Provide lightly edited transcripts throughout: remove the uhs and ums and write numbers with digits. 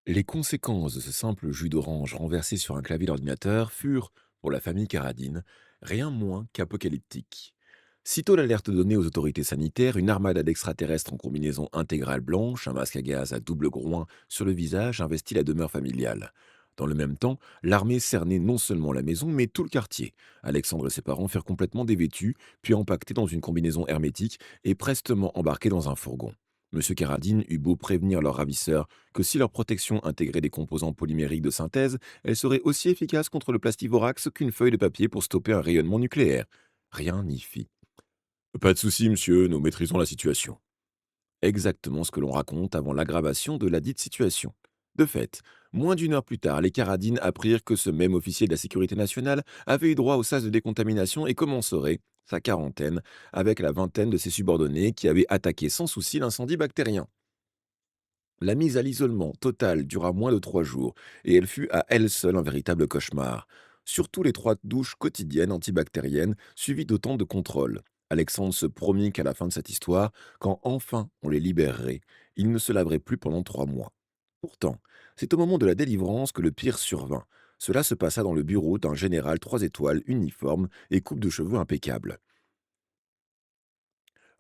Les conséquences de ce simple jus d'orange renversé sur un clavier d'ordinateur furent, pour la famille Caradine, rien moins qu'apocalyptiques. Sitôt l'alerte donnée aux autorités sanitaires, une armada d'extraterrestres en combinaison intégrale blanche, un masque à gaz à double groin sur le visage investit la demeure familiale. Dans le même temps, l'armée cernait non seulement la maison, mais tout le quartier. Alexandre et ses parents furent complètement dévêtus, puis empaquetés dans une combinaison hermétique et prestement embarqués dans un fourgon. Monsieur Caradine eut beau prévenir leurs ravisseurs que si leur protection intégrait des composants polymériques de synthèse, elle serait aussi efficace contre le plastivorax qu'une feuille de papier pour stopper un rayonnement nucléaire. Rien n'y fit. Pas de souci, monsieur, nous maîtrisons la situation. Exactement ce que l'on raconte avant l'aggravation de la dite situation. De fait, moins d'une heure plus tard, les Caradines apprirent que ce même officier de la sécurité nationale avait eu droit au sas de décontamination et commencerait sa quarantaine avec la vingtaine de ses subordonnés qui avaient attaqué sans souci l'incendie bactérien. La mise à l'isolement total dura moins de 3 jours, et elle fut à elle seule un véritable cauchemar. Surtout les 3 douches quotidiennes antibactériennes, suivies d'autant de contrôles. Alexandre se promit qu'à la fin de cette histoire, quand enfin on les libérerait, ils ne se laveraient plus pendant 3 mois. Pourtant, c'est au moment de la délivrance que le pire survint. Cela se passa dans le bureau d'un général 3 étoiles, uniforme et coupe de cheveux impeccable.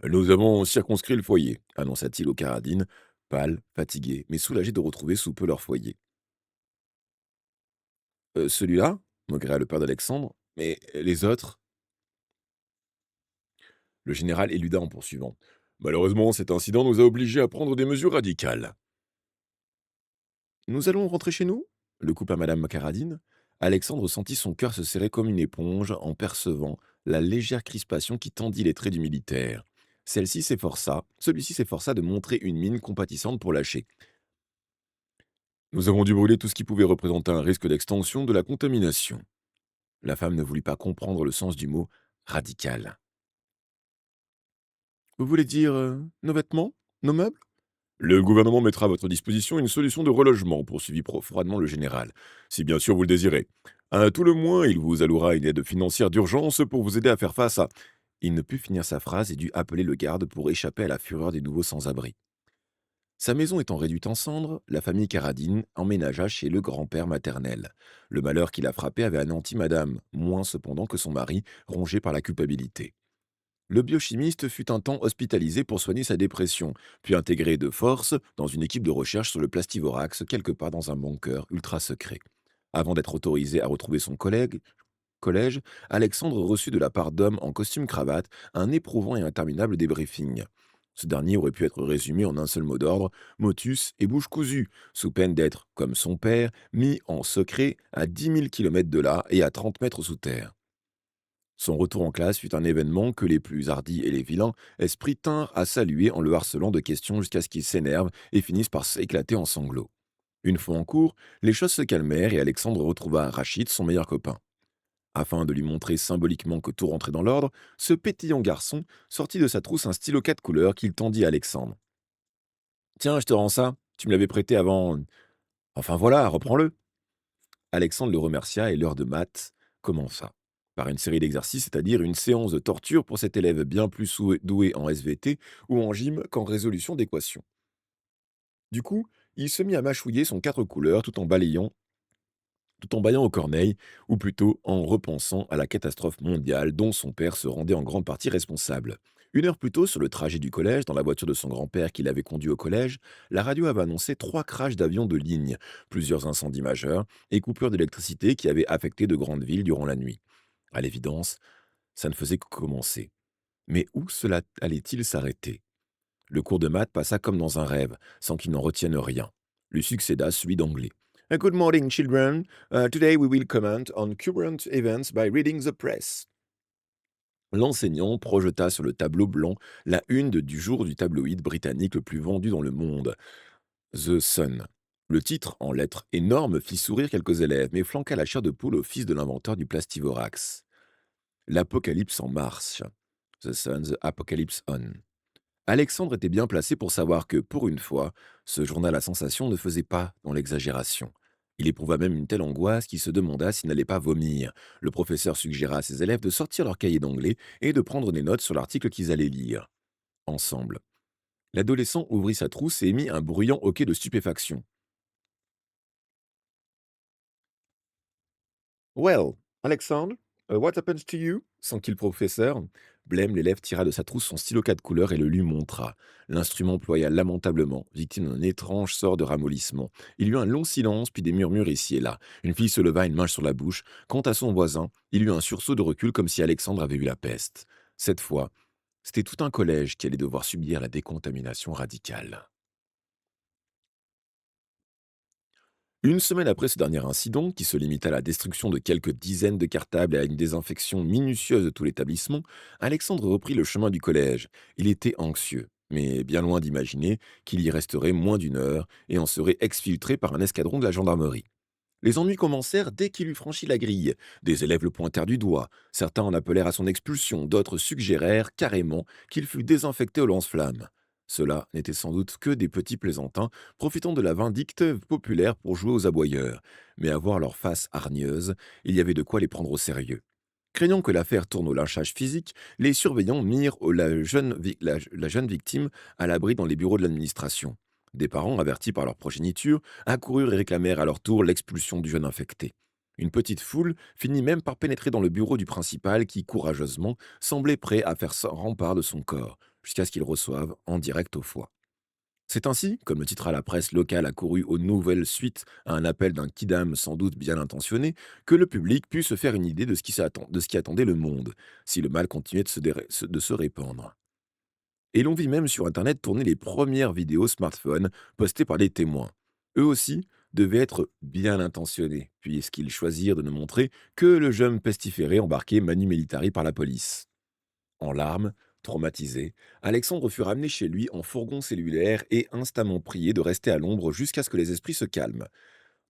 Nous avons circonscrit le foyer, annonça-t-il aux Caradines, pâles, fatigués, mais soulagés de retrouver sous peu leur foyer. Celui-là maugréa le père d'Alexandre. Mais les autres? Le général éluda en poursuivant. Malheureusement, cet incident nous a obligés à prendre des mesures radicales. Nous allons rentrer chez nous le coupa madame Caradine. Alexandre sentit son cœur se serrer comme une éponge en percevant la légère crispation qui tendit les traits du militaire. Celui-ci s'efforça de montrer une mine compatissante pour lâcher. Nous avons dû brûler tout ce qui pouvait représenter un risque d'extension de la contamination. La femme ne voulut pas comprendre le sens du mot radical. Vous voulez dire nos vêtements? Nos meubles? Le gouvernement mettra à votre disposition une solution de relogement, poursuivit froidement le général, si bien sûr vous le désirez. À tout le moins, il vous allouera une aide financière d'urgence pour vous aider à faire face à... Il ne put finir sa phrase et dut appeler le garde pour échapper à la fureur des nouveaux sans-abri. Sa maison étant réduite en cendres, la famille Caradine emménagea chez le grand-père maternel. Le malheur qui la frappait avait anéanti madame, moins cependant que son mari, rongé par la culpabilité. Le biochimiste fut un temps hospitalisé pour soigner sa dépression, puis intégré de force dans une équipe de recherche sur le plastivorax quelque part dans un bunker ultra secret. Avant d'être autorisé à retrouver son collège, Alexandre reçut de la part d'hommes en costume-cravate un éprouvant et interminable débriefing. Ce dernier aurait pu être résumé en un seul mot d'ordre, motus et bouche cousue, sous peine d'être, comme son père, mis en secret à 10 000 kilomètres de là et à 30 mètres sous terre. Son retour en classe fut un événement que les plus hardis et les vilains esprits tinrent à saluer en le harcelant de questions jusqu'à ce qu'il s'énerve et finisse par s'éclater en sanglots. Une fois en cours, les choses se calmèrent et Alexandre retrouva Rachid, son meilleur copain. Afin de lui montrer symboliquement que tout rentrait dans l'ordre, ce pétillant garçon sortit de sa trousse un stylo 4 couleurs qu'il tendit à Alexandre. Tiens, je te rends ça, tu me l'avais prêté avant. Enfin voilà, reprends-le. Alexandre le remercia et l'heure de maths commença. Par une série d'exercices, c'est-à-dire une séance de torture pour cet élève bien plus doué en SVT ou en gym qu'en résolution d'équations. Du coup, il se mit à mâchouiller son 4 couleurs tout en baillant aux corneilles, ou plutôt en repensant à la catastrophe mondiale dont son père se rendait en grande partie responsable. Une heure plus tôt, sur le trajet du collège, dans la voiture de son grand-père qui l'avait conduit au collège, la radio avait annoncé 3 crashs d'avions de ligne, plusieurs incendies majeurs et coupures d'électricité qui avaient affecté de grandes villes durant la nuit. À l'évidence, ça ne faisait que commencer. Mais où cela allait-il s'arrêter? Le cours de maths passa comme dans un rêve, sans qu'il n'en retienne rien. Lui succéda celui d'anglais. Good morning, children. Today we will comment on current events by reading the press. L'enseignant projeta sur le tableau blanc la une du jour du tabloïd britannique le plus vendu dans le monde, The Sun. Le titre, en lettres énormes, fit sourire quelques élèves, mais flanqua la chair de poule au fils de l'inventeur du plastivorax. L'apocalypse en marche. The Sun's Apocalypse On. Alexandre était bien placé pour savoir que, pour une fois, ce journal à sensation ne faisait pas dans l'exagération. Il éprouva même une telle angoisse qu'il se demanda s'il n'allait pas vomir. Le professeur suggéra à ses élèves de sortir leur cahier d'anglais et de prendre des notes sur l'article qu'ils allaient lire. Ensemble. L'adolescent ouvrit sa trousse et émit un bruyant hoquet de stupéfaction. Well, Alexandre, what happens to you? S'enquit le professeur. Blême, l'élève tira de sa trousse son stylo 4 couleurs et le lui montra. L'instrument ploya lamentablement, victime d'un étrange sort de ramollissement. Il y eut un long silence, puis des murmures ici et là. Une fille se leva, une main sur la bouche. Quant à son voisin, il eut un sursaut de recul comme si Alexandre avait eu la peste. Cette fois, c'était tout un collège qui allait devoir subir la décontamination radicale. Une semaine après ce dernier incident, qui se limita à la destruction de quelques dizaines de cartables et à une désinfection minutieuse de tout l'établissement, Alexandre reprit le chemin du collège. Il était anxieux, mais bien loin d'imaginer qu'il y resterait moins d'une heure et en serait exfiltré par un escadron de la gendarmerie. Les ennuis commencèrent dès qu'il eut franchi la grille. Des élèves le pointèrent du doigt, certains en appelèrent à son expulsion, d'autres suggérèrent carrément qu'il fût désinfecté au lance-flammes. Cela n'était sans doute que des petits plaisantins profitant de la vindicte populaire pour jouer aux aboyeurs, mais à voir leur face hargneuse, il y avait de quoi les prendre au sérieux. Craignant que l'affaire tourne au lynchage physique, les surveillants mirent la jeune victime à l'abri dans les bureaux de l'administration. Des parents, avertis par leur progéniture, accoururent et réclamèrent à leur tour l'expulsion du jeune infecté. Une petite foule finit même par pénétrer dans le bureau du principal qui, courageusement, semblait prêt à faire rempart de son corps, jusqu'à ce qu'il reçoive en direct au foie. C'est ainsi, comme le titra la presse locale accourue aux nouvelles suite à un appel d'un kidam sans doute bien intentionné, que le public put se faire une idée de ce qui attendait le monde, si le mal continuait de se répandre. Et l'on vit même sur Internet tourner les premières vidéos smartphones postées par les témoins. Eux aussi devaient être bien intentionnés, puisqu'ils choisirent de ne montrer que le jeune pestiféré embarqué manu militari par la police. En larmes, traumatisé, Alexandre fut ramené chez lui en fourgon cellulaire et instamment prié de rester à l'ombre jusqu'à ce que les esprits se calment.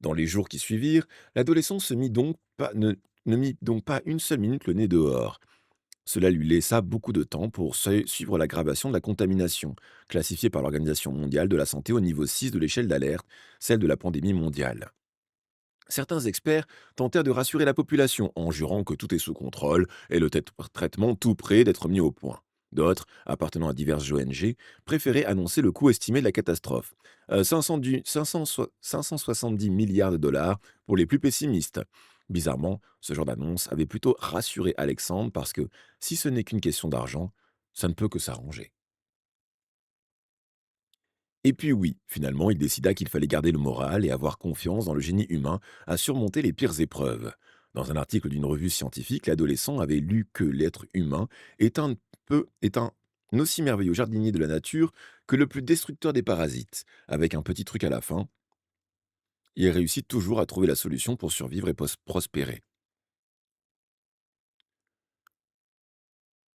Dans les jours qui suivirent, l'adolescent ne mit donc pas une seule minute le nez dehors. Cela lui laissa beaucoup de temps pour suivre l'aggravation de la contamination, classifiée par l'Organisation mondiale de la santé au niveau 6 de l'échelle d'alerte, celle de la pandémie mondiale. Certains experts tentèrent de rassurer la population en jurant que tout est sous contrôle et le traitement tout prêt d'être mis au point. D'autres, appartenant à diverses ONG, préféraient annoncer le coût estimé de la catastrophe. 570 milliards de dollars pour les plus pessimistes. Bizarrement, ce genre d'annonce avait plutôt rassuré Alexandre parce que, si ce n'est qu'une question d'argent, ça ne peut que s'arranger. Et puis oui, finalement, il décida qu'il fallait garder le moral et avoir confiance dans le génie humain à surmonter les pires épreuves. Dans un article d'une revue scientifique, l'adolescent avait lu que l'être humain est un aussi merveilleux jardinier de la nature que le plus destructeur des parasites. Avec un petit truc à la fin, il réussit toujours à trouver la solution pour survivre et prospérer.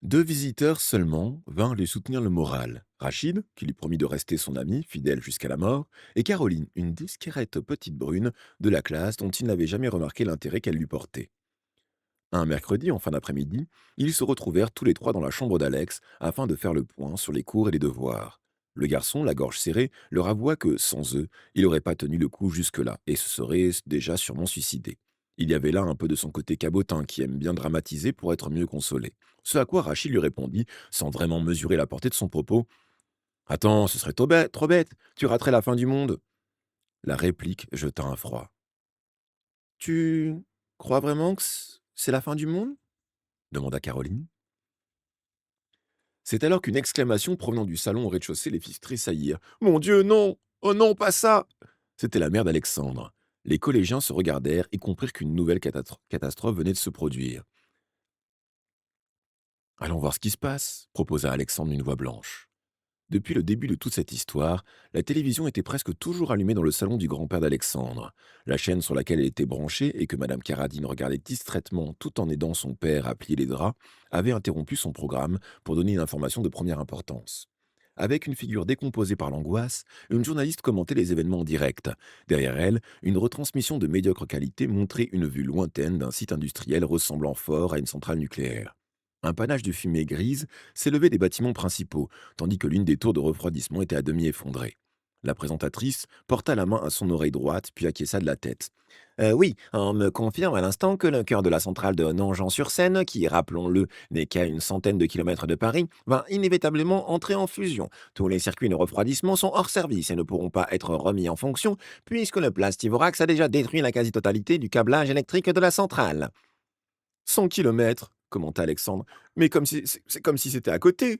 Deux visiteurs seulement vinrent lui soutenir le moral. Rachid, qui lui promit de rester son ami, fidèle jusqu'à la mort, et Caroline, une discrète petite brune de la classe dont il n'avait jamais remarqué l'intérêt qu'elle lui portait. Un mercredi, en fin d'après-midi, ils se retrouvèrent tous les trois dans la chambre d'Alex afin de faire le point sur les cours et les devoirs. Le garçon, la gorge serrée, leur avoua que, sans eux, il n'aurait pas tenu le coup jusque-là et se serait déjà sûrement suicidé. Il y avait là un peu de son côté cabotin qui aime bien dramatiser pour être mieux consolé. Ce à quoi Rachid lui répondit, sans vraiment mesurer la portée de son propos: Attends, ce serait trop bête, tu raterais la fin du monde. La réplique jeta un froid. Tu crois vraiment que c'est la fin du monde demanda Caroline. C'est alors qu'une exclamation provenant du salon au rez-de-chaussée les fit tressaillir. Mon Dieu, non! Oh non, pas ça! C'était la mère d'Alexandre. Les collégiens se regardèrent et comprirent qu'une nouvelle catastrophe venait de se produire. Allons voir ce qui se passe, proposa Alexandre d'une voix blanche. Depuis le début de toute cette histoire, la télévision était presque toujours allumée dans le salon du grand-père d'Alexandre. La chaîne sur laquelle elle était branchée et que Madame Caradine regardait distraitement tout en aidant son père à plier les draps, avait interrompu son programme pour donner une information de première importance. Avec une figure décomposée par l'angoisse, une journaliste commentait les événements en direct. Derrière elle, une retransmission de médiocre qualité montrait une vue lointaine d'un site industriel ressemblant fort à une centrale nucléaire. Un panache de fumée grise s'élevait des bâtiments principaux, tandis que l'une des tours de refroidissement était à demi effondrée. La présentatrice porta la main à son oreille droite, puis acquiesça de la tête. Oui, on me confirme à l'instant que le cœur de la centrale de Nogent-sur-Seine, qui, rappelons-le, n'est qu'à une centaine de kilomètres de Paris, va inévitablement entrer en fusion. Tous les circuits de refroidissement sont hors service et ne pourront pas être remis en fonction, puisque le Plastivorax a déjà détruit la quasi-totalité du câblage électrique de la centrale. 100 kilomètres, commenta Alexandre. Mais comme si, c'est comme si c'était à côté.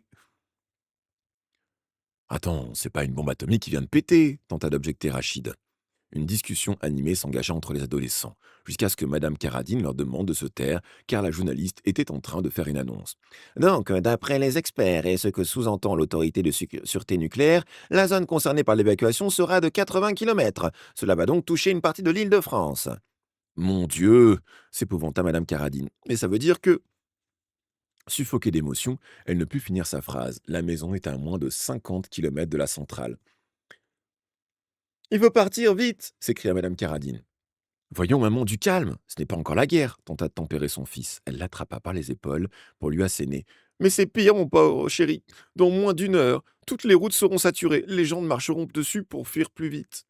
Attends, c'est pas une bombe atomique qui vient de péter, tenta d'objecter Rachid. Une discussion animée s'engagea entre les adolescents, jusqu'à ce que Madame Caradine leur demande de se taire, car la journaliste était en train de faire une annonce. Donc, d'après les experts et ce que sous-entend l'autorité de sûreté nucléaire, la zone concernée par l'évacuation sera de 80 kilomètres. Cela va donc toucher une partie de l'île de France. Mon Dieu, s'épouvanta Madame Caradine. Mais ça veut dire que... Suffoquée d'émotion, elle ne put finir sa phrase. La maison était à moins de 50 kilomètres de la centrale. Il faut partir, vite s'écria Madame Caradine. Voyons, maman, du calme, ce n'est pas encore la guerre, tenta de tempérer son fils. Elle l'attrapa par les épaules pour lui asséner. Mais c'est pire, mon pauvre chéri. Dans moins d'une heure, toutes les routes seront saturées, les gens marcheront dessus pour fuir plus vite.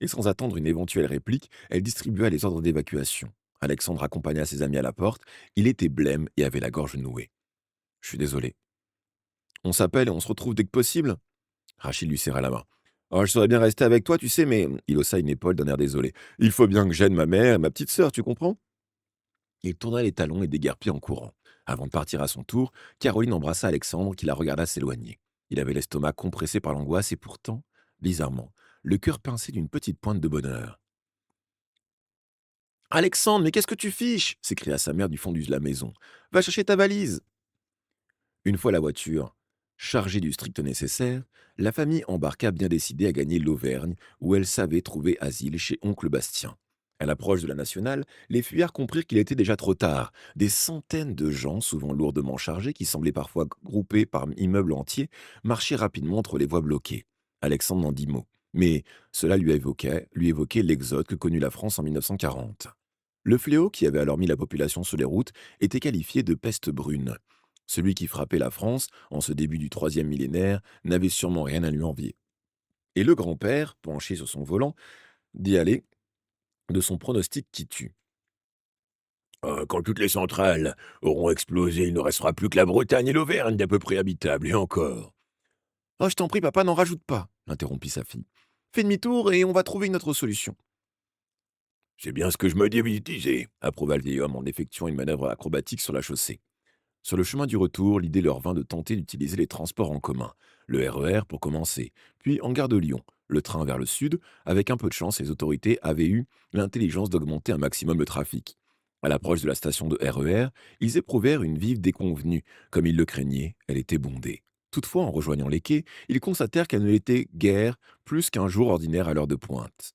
Et sans attendre une éventuelle réplique, elle distribua les ordres d'évacuation. Alexandre accompagna ses amis à la porte. Il était blême et avait la gorge nouée. Je suis désolé. On s'appelle et on se retrouve dès que possible. Rachid lui serra la main. Oh, je saurais bien rester avec toi, tu sais, mais il haussa une épaule d'un air désolé. Il faut bien que j'aide ma mère et ma petite sœur, tu comprends? Il tourna les talons et déguerpit en courant. Avant de partir à son tour, Caroline embrassa Alexandre qui la regarda s'éloigner. Il avait l'estomac compressé par l'angoisse et pourtant, bizarrement, le cœur pincé d'une petite pointe de bonheur. Alexandre, mais qu'est-ce que tu fiches s'écria sa mère du fond de la maison. Va chercher ta valise. Une fois la voiture chargée du strict nécessaire, la famille embarqua bien décidée à gagner l'Auvergne, où elle savait trouver asile chez oncle Bastien. À l'approche de la nationale, les fuyards comprirent qu'il était déjà trop tard. Des centaines de gens, souvent lourdement chargés, qui semblaient parfois groupés par immeubles entiers, marchaient rapidement entre les voies bloquées. Alexandre n'en dit mot, mais cela lui évoquait l'exode que connut la France en 1940. Le fléau qui avait alors mis la population sur les routes était qualifié de peste brune. Celui qui frappait la France, en ce début du troisième millénaire, n'avait sûrement rien à lui envier. Et le grand-père, penché sur son volant, dit aller de son pronostic qui tue. Quand toutes les centrales auront explosé, il ne restera plus que la Bretagne et l'Auvergne d'à peu près habitables, et encore. Oh, je t'en prie, papa, n'en rajoute pas, l'interrompit sa fille. Fais demi-tour et on va trouver une autre solution. C'est bien ce que je me disais, approuva le vieil homme en effectuant une manœuvre acrobatique sur la chaussée. Sur le chemin du retour, l'idée leur vint de tenter d'utiliser les transports en commun. Le RER pour commencer, puis en gare de Lyon, le train vers le sud. Avec un peu de chance, les autorités avaient eu l'intelligence d'augmenter un maximum le trafic. À l'approche de la station de RER, ils éprouvèrent une vive déconvenue. Comme ils le craignaient, elle était bondée. Toutefois, en rejoignant les quais, ils constatèrent qu'elle ne l'était guère plus qu'un jour ordinaire à l'heure de pointe.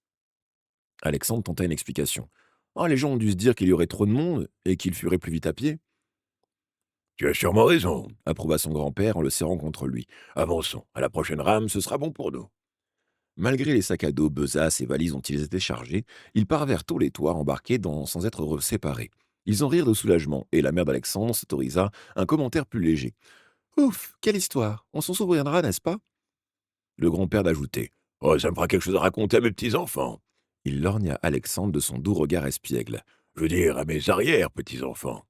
Alexandre tenta une explication. Ah, les gens ont dû se dire qu'il y aurait trop de monde et qu'ils fuiraient plus vite à pied. Tu as sûrement raison, approuva son grand-père en le serrant contre lui. Avançons, à la prochaine rame, ce sera bon pour nous. Malgré les sacs à dos, besaces et valises dont ils étaient chargés, ils parvinrent tous les toits embarqués sans être séparés. Ils en rirent de soulagement, et la mère d'Alexandre s'autorisa un commentaire plus léger. Ouf, quelle histoire. On s'en souviendra, n'est-ce pas? Le grand-père d'ajouter. Oh, ça me fera quelque chose à raconter à mes petits-enfants. Il lorgna Alexandre de son doux regard espiègle. Je veux dire, à mes arrière-petits-enfants.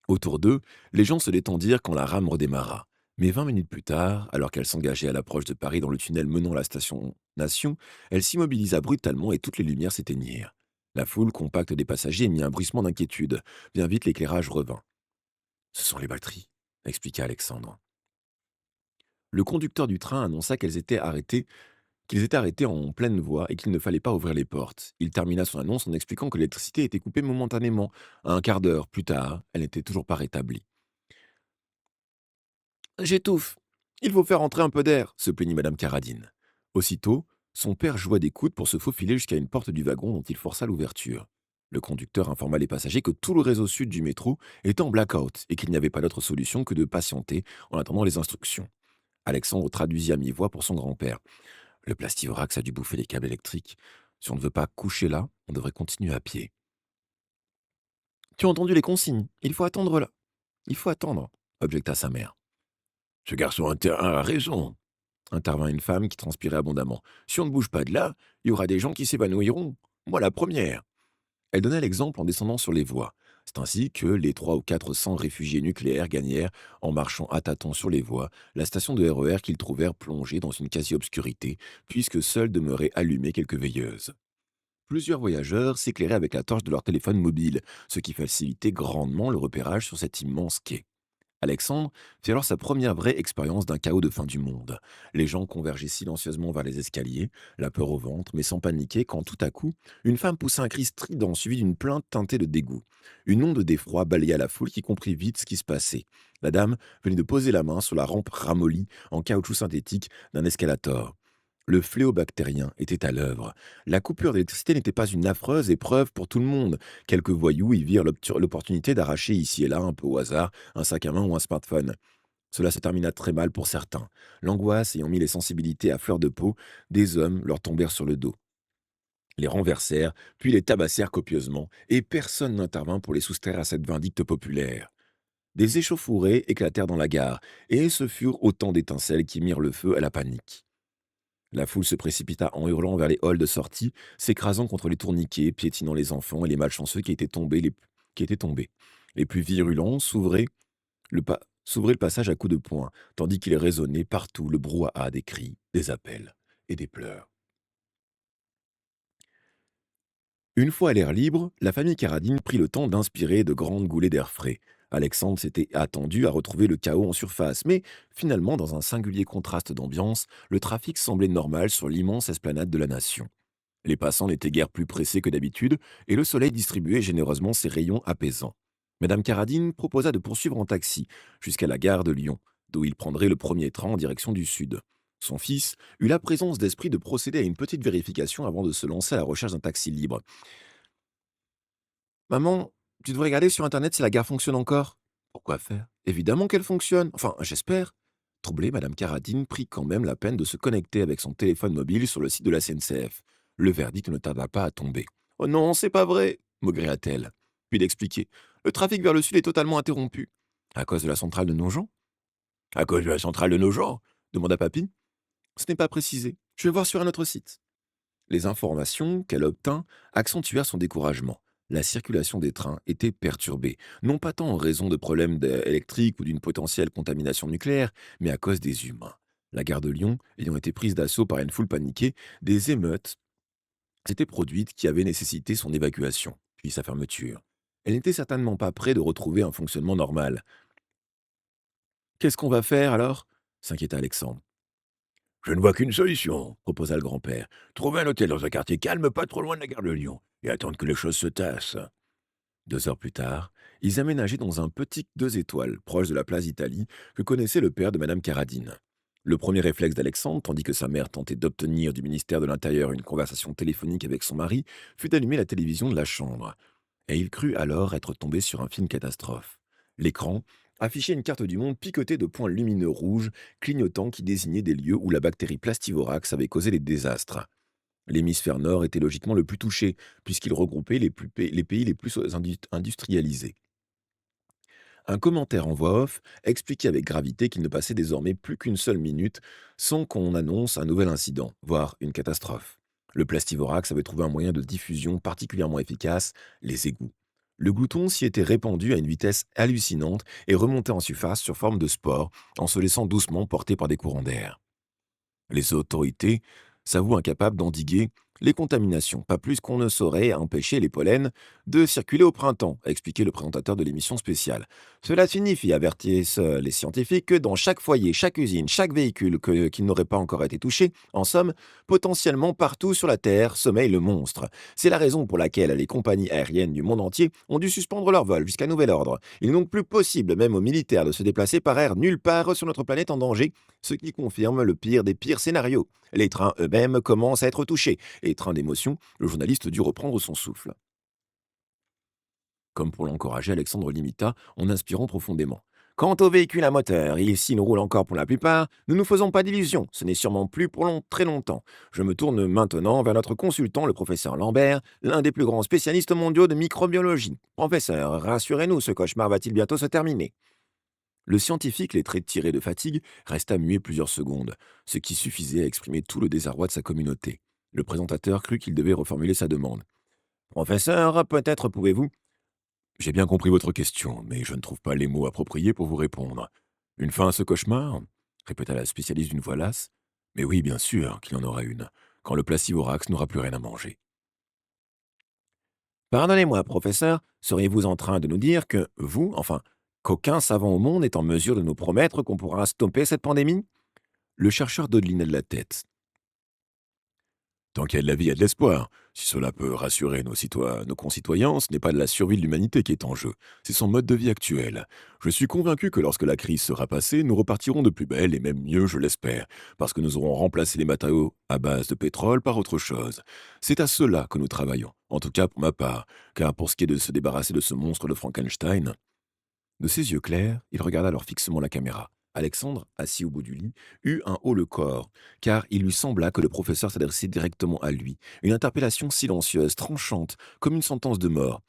Autour d'eux, les gens se détendirent quand la rame redémarra. Mais 20 minutes plus tard, alors qu'elle s'engageait à l'approche de Paris dans le tunnel menant à la station Nation, elle s'immobilisa brutalement et toutes les lumières s'éteignirent. La foule compacte des passagers émit un bruissement d'inquiétude. Bien vite, l'éclairage revint. Ce sont les batteries, expliqua Alexandre. Le conducteur du train annonça qu'ils étaient arrêtés en pleine voie et qu'il ne fallait pas ouvrir les portes. Il termina son annonce en expliquant que l'électricité était coupée momentanément. Un quart d'heure plus tard, elle n'était toujours pas rétablie. J'étouffe. Il faut faire entrer un peu d'air, se plaignit Madame Caradine. Aussitôt, son père joua des coudes pour se faufiler jusqu'à une porte du wagon dont il força l'ouverture. Le conducteur informa les passagers que tout le réseau sud du métro était en blackout et qu'il n'y avait pas d'autre solution que de patienter en attendant les instructions. Alexandre traduisit à mi-voix pour son grand-père. Le plastivorax a dû bouffer les câbles électriques. Si on ne veut pas coucher là, on devrait continuer à pied. Tu as entendu les consignes. Il faut attendre là. Il faut attendre, objecta sa mère. Ce garçon a raison, intervint une femme qui transpirait abondamment. Si on ne bouge pas de là, il y aura des gens qui s'évanouiront. Moi, la première. Elle donna l'exemple en descendant sur les voies. C'est ainsi que les 300 ou 400 réfugiés nucléaires gagnèrent, en marchant à tâtons sur les voies, la station de RER qu'ils trouvèrent plongée dans une quasi-obscurité, puisque seules demeuraient allumées quelques veilleuses. Plusieurs voyageurs s'éclairaient avec la torche de leur téléphone mobile, ce qui facilitait grandement le repérage sur cet immense quai. Alexandre fit alors sa première vraie expérience d'un chaos de fin du monde. Les gens convergeaient silencieusement vers les escaliers, la peur au ventre, mais sans paniquer, quand tout à coup, une femme poussa un cri strident suivi d'une plainte teintée de dégoût. Une onde d'effroi balaya la foule qui comprit vite ce qui se passait. La dame venait de poser la main sur la rampe ramollie en caoutchouc synthétique d'un escalator. Le fléau bactérien était à l'œuvre. La coupure d'électricité n'était pas une affreuse épreuve pour tout le monde. Quelques voyous y virent l'opportunité d'arracher ici et là, un peu au hasard, un sac à main ou un smartphone. Cela se termina très mal pour certains. L'angoisse ayant mis les sensibilités à fleur de peau, des hommes leur tombèrent sur le dos. Les renversèrent, puis les tabassèrent copieusement, et personne n'intervint pour les soustraire à cette vindicte populaire. Des échauffourées éclatèrent dans la gare, et ce furent autant d'étincelles qui mirent le feu à la panique. La foule se précipita en hurlant vers les halls de sortie, s'écrasant contre les tourniquets, piétinant les enfants et les malchanceux qui étaient tombés. Les plus virulents s'ouvraient le passage à coups de poing, tandis qu'il résonnait partout le brouhaha des cris, des appels et des pleurs. Une fois à l'air libre, la famille Caradine prit le temps d'inspirer de grandes goulées d'air frais. Alexandre s'était attendu à retrouver le chaos en surface, mais finalement, dans un singulier contraste d'ambiance, le trafic semblait normal sur l'immense esplanade de la nation. Les passants n'étaient guère plus pressés que d'habitude, et le soleil distribuait généreusement ses rayons apaisants. Madame Caradine proposa de poursuivre en taxi jusqu'à la gare de Lyon, d'où il prendrait le premier train en direction du sud. Son fils eut la présence d'esprit de procéder à une petite vérification avant de se lancer à la recherche d'un taxi libre. Maman, tu devrais regarder sur Internet si la gare fonctionne encore. Pourquoi faire? Évidemment qu'elle fonctionne. Enfin, j'espère. Troublée, Madame Caradine prit quand même la peine de se connecter avec son téléphone mobile sur le site de la SNCF. Le verdict ne tarda pas à tomber. Oh non, c'est pas vrai, maugréa-t-elle. Puis d'expliquer. Le trafic vers le sud est totalement interrompu. À cause de la centrale de Nogent? À cause de la centrale de Nogent? Demanda Papy. Ce n'est pas précisé. Je vais voir sur un autre site. Les informations qu'elle obtint accentuèrent son découragement. La circulation des trains était perturbée, non pas tant en raison de problèmes électriques ou d'une potentielle contamination nucléaire, mais à cause des humains. La gare de Lyon ayant été prise d'assaut par une foule paniquée, des émeutes s'étaient produites qui avaient nécessité son évacuation, puis sa fermeture. Elle n'était certainement pas près de retrouver un fonctionnement normal. Qu'est-ce qu'on va faire alors? S'inquiéta Alexandre. Je ne vois qu'une solution, proposa le grand-père. Trouver un hôtel dans un quartier calme, pas trop loin de la gare de Lyon, et attendre que les choses se tassent. 2 heures plus tard, ils aménageaient dans un petit 2 étoiles, proche de la place d'Italie, que connaissait le père de Madame Caradine. Le premier réflexe d'Alexandre, tandis que sa mère tentait d'obtenir du ministère de l'Intérieur une conversation téléphonique avec son mari, fut d'allumer la télévision de la chambre. Et il crut alors être tombé sur un film catastrophe. L'écran affichait une carte du monde picotée de points lumineux rouges, clignotants qui désignaient des lieux où la bactérie Plastivorax avait causé les désastres. L'hémisphère nord était logiquement le plus touché, puisqu'il regroupait les pays les plus industrialisés. Un commentaire en voix off expliquait avec gravité qu'il ne passait désormais plus qu'une seule minute sans qu'on annonce un nouvel incident, voire une catastrophe. Le Plastivorax avait trouvé un moyen de diffusion particulièrement efficace, les égouts. Le glouton s'y était répandu à une vitesse hallucinante et remontait en surface sur forme de spore, en se laissant doucement porter par des courants d'air. Les autorités s'avouent incapables d'endiguer les contaminations, pas plus qu'on ne saurait empêcher les pollens de circuler au printemps, a expliqué le présentateur de l'émission spéciale. Cela signifie, avertissent les scientifiques, que dans chaque foyer, chaque usine, chaque véhicule qui n'aurait pas encore été touché, en somme, potentiellement partout sur la Terre sommeille le monstre. C'est la raison pour laquelle les compagnies aériennes du monde entier ont dû suspendre leur vol jusqu'à nouvel ordre. Il n'est donc plus possible, même aux militaires, de se déplacer par air nulle part sur notre planète en danger, ce qui confirme le pire des pires scénarios. Les trains eux-mêmes commencent à être touchés. Et train d'émotion, le journaliste dut reprendre son souffle. Comme pour l'encourager, Alexandre limita en inspirant profondément. Quant aux véhicules à moteur, ici nous roulent encore pour la plupart, ne nous faisons pas d'illusions, ce n'est sûrement plus pour très longtemps. Je me tourne maintenant vers notre consultant, le professeur Lambert, l'un des plus grands spécialistes mondiaux de microbiologie. Professeur, rassurez-nous, ce cauchemar va-t-il bientôt se terminer? Le scientifique, les traits tirés de fatigue, resta muet plusieurs secondes, ce qui suffisait à exprimer tout le désarroi de sa communauté. Le présentateur crut qu'il devait reformuler sa demande. Professeur, peut-être pouvez-vous. J'ai bien compris votre question, mais je ne trouve pas les mots appropriés pour vous répondre. Une fin à ce cauchemar répéta la spécialiste d'une voix lasse. Mais oui, bien sûr qu'il y en aura une, quand le placivorax n'aura plus rien à manger. Pardonnez-moi, professeur, seriez-vous en train de nous dire que vous, enfin, qu'aucun savant au monde n'est en mesure de nous promettre qu'on pourra stopper cette pandémie? Le chercheur dodelinait de la tête. Tant qu'il y a de la vie, il y a de l'espoir. Si cela peut rassurer nos concitoyens, ce n'est pas de la survie de l'humanité qui est en jeu, c'est son mode de vie actuel. Je suis convaincu que lorsque la crise sera passée, nous repartirons de plus belle et même mieux, je l'espère, parce que nous aurons remplacé les matériaux à base de pétrole par autre chose. C'est à cela que nous travaillons, en tout cas pour ma part, car pour ce qui est de se débarrasser de ce monstre de Frankenstein, de ses yeux clairs, il regarda alors fixement la caméra. Alexandre, assis au bout du lit, eut un haut le corps, car il lui sembla que le professeur s'adressait directement à lui, une interpellation silencieuse, tranchante, comme une sentence de mort.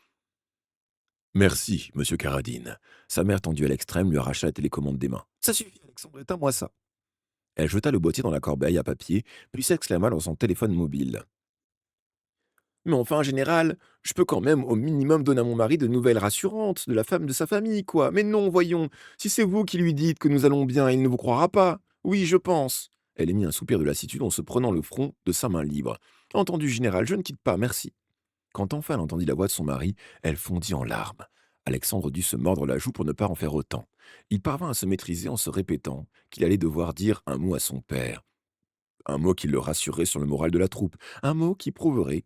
Merci, monsieur Carradine. Sa mère, tendue à l'extrême, lui arracha la télécommande des mains. Ça suffit, Alexandre, éteins-moi ça. Elle jeta le boîtier dans la corbeille à papier, puis s'exclama dans son téléphone mobile. Mais enfin, général, je peux quand même au minimum donner à mon mari de nouvelles rassurantes, de la femme de sa famille, quoi. Mais non, voyons, si c'est vous qui lui dites que nous allons bien, il ne vous croira pas. Oui, je pense. Elle émit un soupir de lassitude en se prenant le front de sa main libre. Entendu, général, je ne quitte pas, merci. Quand enfin elle entendit la voix de son mari, elle fondit en larmes. Alexandre dut se mordre la joue pour ne pas en faire autant. Il parvint à se maîtriser en se répétant qu'il allait devoir dire un mot à son père. Un mot qui le rassurerait sur le moral de la troupe. Un mot qui prouverait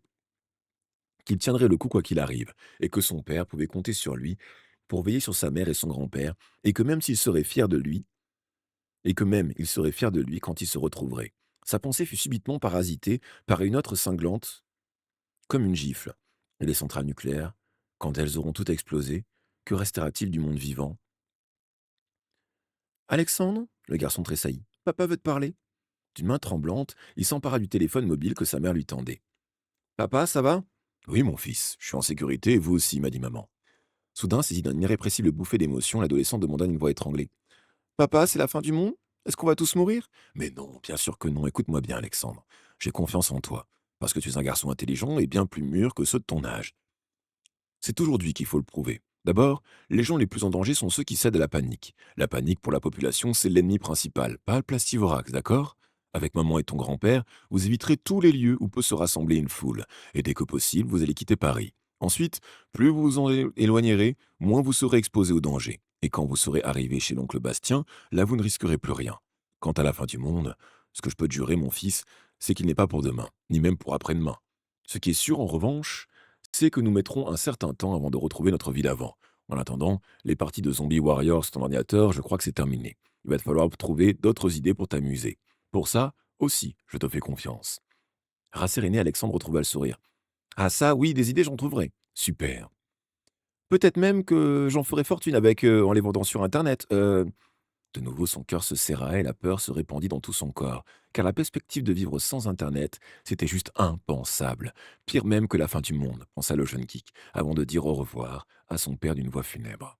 qu'il tiendrait le coup quoi qu'il arrive, et que son père pouvait compter sur lui pour veiller sur sa mère et son grand-père, et que même s'il serait fier de lui, et que même il serait fier de lui quand il se retrouverait. Sa pensée fut subitement parasitée par une autre cinglante, comme une gifle. Et les centrales nucléaires, quand elles auront toutes explosé, que restera-t-il du monde vivant? Alexandre, le garçon tressaillit. Papa veut te parler. D'une main tremblante, il s'empara du téléphone mobile que sa mère lui tendait. Papa, ça va? Oui, mon fils, je suis en sécurité et vous aussi, m'a dit maman. Soudain, saisi d'une irrépressible bouffée d'émotion, l'adolescent demanda d'une voix étranglée. Papa, c'est la fin du monde? Est-ce qu'on va tous mourir? Mais non, bien sûr que non, écoute-moi bien, Alexandre. J'ai confiance en toi, parce que tu es un garçon intelligent et bien plus mûr que ceux de ton âge. C'est aujourd'hui qu'il faut le prouver. D'abord, les gens les plus en danger sont ceux qui cèdent à la panique. La panique pour la population, c'est l'ennemi principal, pas le plastivorax, d'accord? Avec maman et ton grand-père, vous éviterez tous les lieux où peut se rassembler une foule, et dès que possible, vous allez quitter Paris. Ensuite, plus vous vous en éloignerez, moins vous serez exposé au danger. Et quand vous serez arrivé chez l'oncle Bastien, là vous ne risquerez plus rien. Quant à la fin du monde, ce que je peux te jurer, mon fils, c'est qu'il n'est pas pour demain, ni même pour après-demain. Ce qui est sûr, en revanche, c'est que nous mettrons un certain temps avant de retrouver notre vie d'avant. En attendant, les parties de Zombie Warriors sur ton ordinateur, je crois que c'est terminé. Il va te falloir trouver d'autres idées pour t'amuser. Pour ça, aussi, je te fais confiance. Rasséréné, Alexandre retrouva le sourire. Ah ça, oui, des idées, j'en trouverai. Super. Peut-être même que j'en ferai fortune avec, en les vendant sur internet. De nouveau, son cœur se serra et la peur se répandit dans tout son corps, car la perspective de vivre sans internet, c'était juste impensable. Pire même que la fin du monde, pensa le jeune geek, avant de dire au revoir à son père d'une voix funèbre.